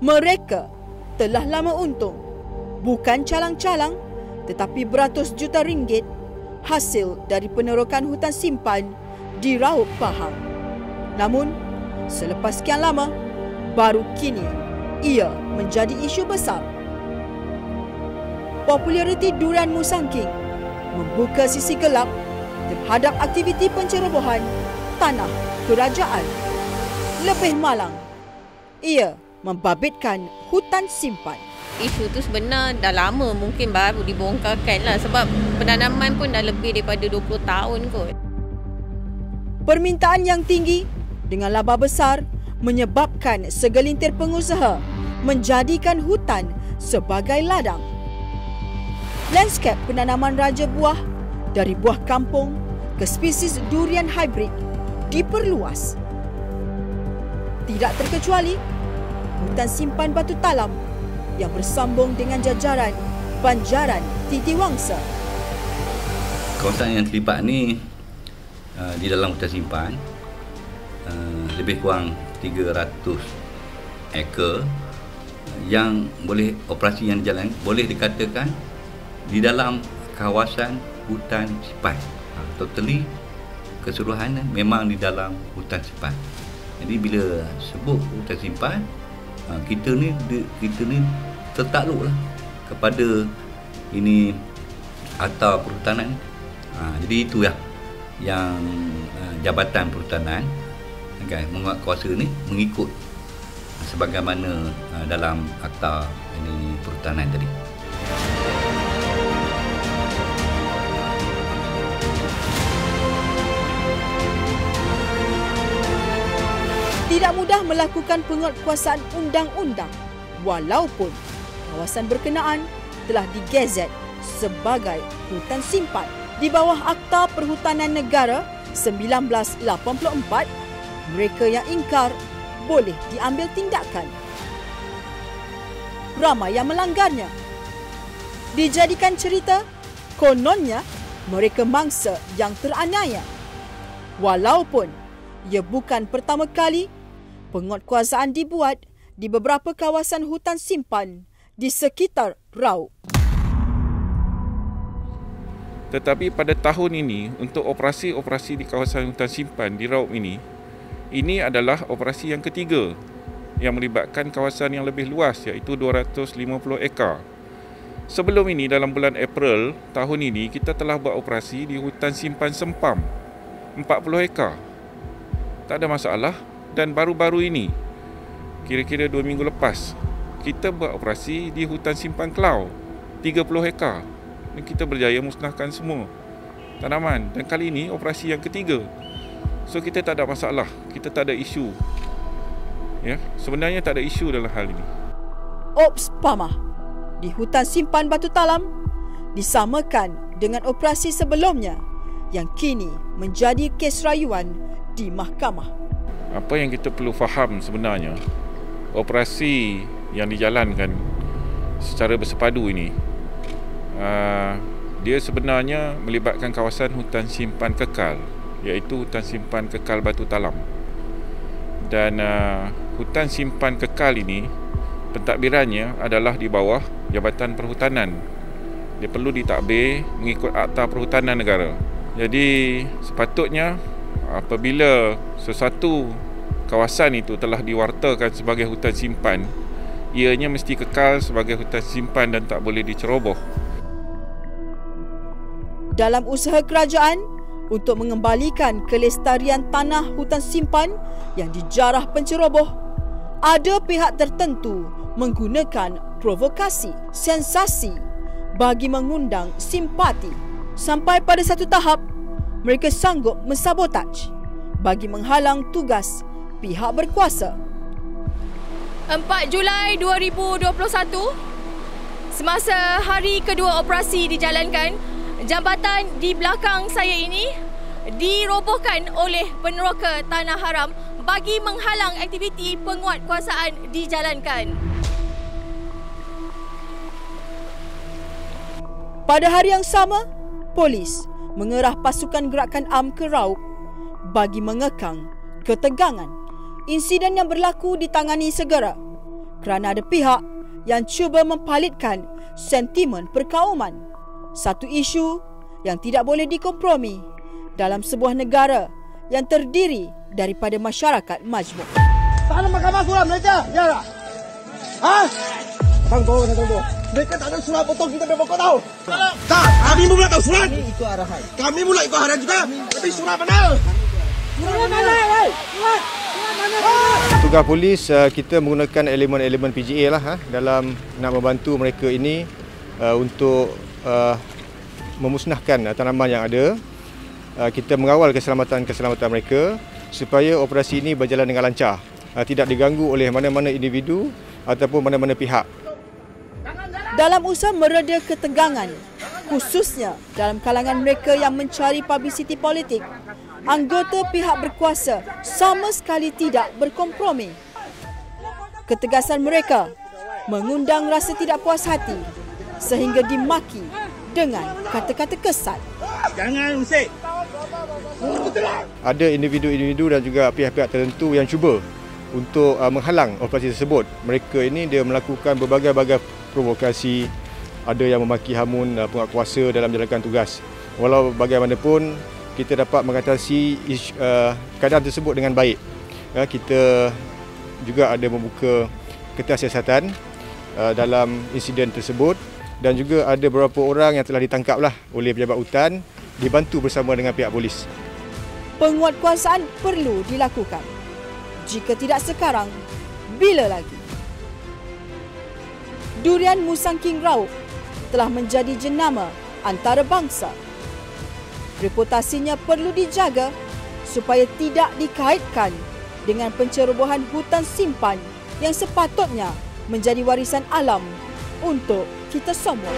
Mereka telah lama untung, bukan calang-calang tetapi beratus juta ringgit hasil dari penerokan hutan simpan di Raub Pahang. Namun, selepas sekian lama, baru kini ia menjadi isu besar. Populariti durian musangking membuka sisi gelap terhadap aktiviti pencerobohan tanah kerajaan. Lebih malang, ia membabitkan hutan simpan. Isu tu sebenar dah lama, mungkin baru dibongkarkan lah sebab penanaman pun dah lebih daripada 20 tahun kot. Permintaan yang tinggi dengan laba besar menyebabkan segelintir pengusaha menjadikan hutan sebagai ladang. Lanskap penanaman raja buah dari buah kampung ke spesies durian hybrid diperluas. Tidak terkecuali hutan simpan Batu Talam yang bersambung dengan jajaran Banjaran Titiwangsa. Kawasan yang terlibat ni di dalam hutan simpan lebih kurang 300 ekar yang boleh operasi yang dijalankan boleh dikatakan di dalam kawasan hutan simpan. Totally keseluruhan memang di dalam hutan simpan. Jadi bila sebut hutan simpan, kita ni tertakluklah kepada ini Akta Perhutanan. Jadi itu yang Jabatan Perhutanan menguat kuasa ni mengikut sebagaimana dalam Akta ini Perhutanan tadi. Tidak mudah melakukan penguatkuasaan undang-undang walaupun kawasan berkenaan telah digezet sebagai hutan simpan. Di bawah Akta Perhutanan Negara 1984, mereka yang ingkar boleh diambil tindakan. Ramai yang melanggarnya. Dijadikan cerita, kononnya mereka mangsa yang teraniaya. Walaupun ia bukan pertama kali penguatkuasaan dibuat di beberapa kawasan hutan simpan di sekitar Raub. Tetapi pada tahun ini, untuk operasi-operasi di kawasan hutan simpan di Raub ini adalah operasi yang ketiga yang melibatkan kawasan yang lebih luas iaitu 250 ekar. Sebelum ini dalam bulan April tahun ini kita telah buat operasi di hutan simpan Sempam 40 ekar. Tak ada masalah. Dan baru-baru ini, kira-kira 2 minggu lepas, kita buat operasi di hutan simpan Kelau 30 ekar. Dan kita berjaya musnahkan semua tanaman. Dan kali ini operasi yang ketiga. So kita tak ada masalah, kita tak ada isu. Sebenarnya tak ada isu dalam hal ini. Ops Pamah di hutan simpan Batu Talam disamakan dengan operasi sebelumnya yang kini menjadi kes rayuan di mahkamah. Apa yang kita perlu faham sebenarnya, operasi yang dijalankan secara bersepadu ini, dia sebenarnya melibatkan kawasan hutan simpan kekal, iaitu hutan simpan kekal Batu Talam. Dan hutan simpan kekal ini, pentadbirannya adalah di bawah Jabatan Perhutanan. Dia perlu ditadbir mengikut Akta Perhutanan Negara. Jadi sepatutnya apabila sesuatu kawasan itu telah diwartakan sebagai hutan simpan, ianya mesti kekal sebagai hutan simpan dan tak boleh diceroboh. Dalam usaha kerajaan untuk mengembalikan kelestarian tanah hutan simpan yang dijarah penceroboh, ada pihak tertentu menggunakan provokasi, sensasi bagi mengundang simpati. Sampai pada satu tahap, mereka sanggup mensabotaj bagi menghalang tugas pihak berkuasa. 4 Julai 2021, semasa hari kedua operasi dijalankan, jambatan di belakang saya ini dirobohkan oleh peneroka tanah haram bagi menghalang aktiviti penguatkuasaan dijalankan. Pada hari yang sama, polis mengerah pasukan gerakan am ke Raub bagi mengekang ketegangan. Insiden yang berlaku ditangani segera kerana ada pihak yang cuba mempalitkan sentimen perkauman, satu isu yang tidak boleh dikompromi dalam sebuah negara yang terdiri daripada masyarakat majmuk. Tak ada mahkamah surat Malaysia, ya tak? Ha? Tangguh. Mereka tak ada surat potong kita berpokok tahu. Tak, kami pula tahu surat. Kami ikut arahan. Kami pula ikut arahan juga. Tapi surat mana? Surat mana? Surat mana? Tugas polis kita menggunakan elemen-elemen PGA lah dalam nak membantu mereka ini untuk memusnahkan tanaman yang ada. Kita mengawal keselamatan mereka supaya operasi ini berjalan dengan lancar, tidak diganggu oleh mana-mana individu ataupun mana-mana pihak. Dalam usaha mereda ketegangan, khususnya dalam kalangan mereka yang mencari publiciti politik, anggota pihak berkuasa sama sekali tidak berkompromi. Ketegasan mereka mengundang rasa tidak puas hati sehingga dimaki dengan kata-kata kesat. Jangan usik. Ada individu-individu dan juga pihak-pihak tertentu yang cuba untuk menghalang operasi tersebut. Mereka ini dia melakukan berbagai-bagai provokasi, ada yang memaki hamun penguatkuasa dalam menjalankan tugas. Walau bagaimanapun kita dapat mengatasi keadaan tersebut dengan baik. Kita juga ada membuka kertas siasatan dalam insiden tersebut dan juga ada beberapa orang yang telah ditangkaplah oleh pejabat hutan dibantu bersama dengan pihak polis. Penguatkuasaan perlu dilakukan. Jika tidak sekarang, bila lagi? Durian Musang King Raub telah menjadi jenama antarabangsa. Reputasinya perlu dijaga supaya tidak dikaitkan dengan pencerobohan hutan simpan yang sepatutnya menjadi warisan alam untuk kita semua.